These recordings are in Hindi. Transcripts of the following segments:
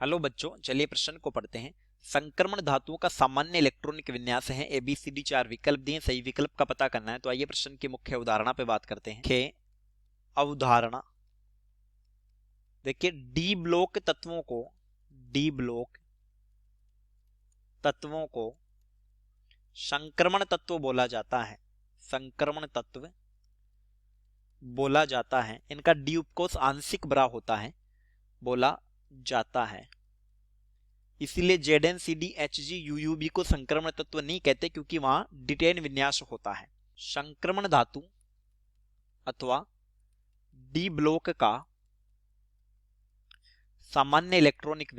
हेलो बच्चों, चलिए प्रश्न को पढ़ते हैं। संक्रमण धातुओं का सामान्य इलेक्ट्रॉनिक विन्यास है। ABCD 4 विकल्प दिए, सही विकल्प का पता करना है। तो आइए प्रश्न की मुख्य अवधारणा पे बात करते हैं। अवधारणा देखिए, डी ब्लॉक तत्वों को संक्रमण तत्व बोला जाता है। संक्रमण तत्व बोला जाता है। इनका डी उपकोष आंशिक बरा होता है, बोला जाता है। इसीलिए ZnCdHg UUB को संक्रमण तत्व नहीं कहते, क्योंकि वहां डिटेन विन्यास होता है। संक्रमण धातु अथवा डी ब्लॉक का सामान्य इलेक्ट्रॉनिक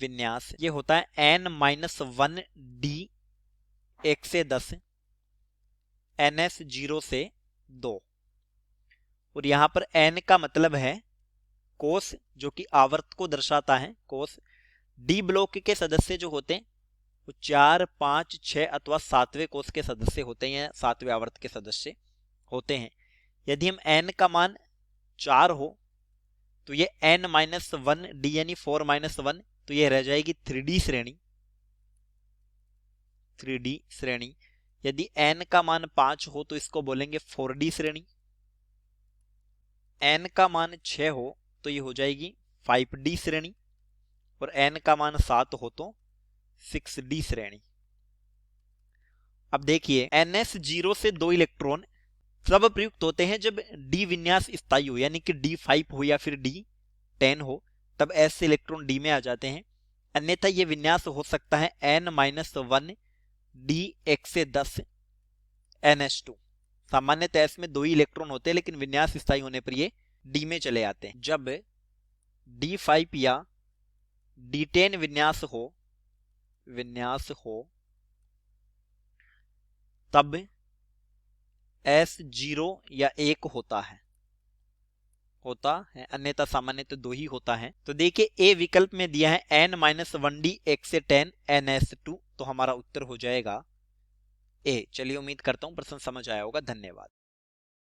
विन्यास ये होता है N-1D 1 से 10 NS 0 से 2। और यहां पर N का मतलब है कोष, जो कि आवर्त को दर्शाता है। कोष डी ब्लॉक के सदस्य जो होते हैं वो 4, 5, 6 अथवा 7वें कोष के सदस्य होते हैं, या 7वें आवर्त के सदस्य होते हैं। यदि हम n का मान 4 हो तो ये N-1D यानी 4-1, तो ये रह जाएगी 3D श्रेणी। यदि n का मान 5 हो तो इसको बोलेंगे 4D श्रेणी। n का मान 6 हो तो ये हो जाएगी 5D श्रेणी। और n का मान 7 हो तो 6D श्रेणी। अब देखिए, NS 0 से 2 इलेक्ट्रॉन तब प्रयुक्त होते हैं जब D विन्यास स्थायी हो, यानी कि D5 हो या फिर D10 हो, तब S से इलेक्ट्रॉन D में आ जाते हैं। अन्यथा ये विन्यास हो सकता है N-1D 1 से 10 NS2। सामान्यतः S में 2 ही इलेक्ट्रॉन होते हैं, लेकिन विन्यास स्थायी होने पर ये D में चले आते हैं। जब D5 या D10 विन्यास हो तब S0 या 1 होता है, अन्यथा सामान्यतः 2 ही होता है। तो देखिए, A विकल्प में दिया है N-1D 1 से 10 NS2, तो हमारा उत्तर हो जाएगा A। चलिए, उम्मीद करता हूं प्रश्न समझ आया होगा। धन्यवाद।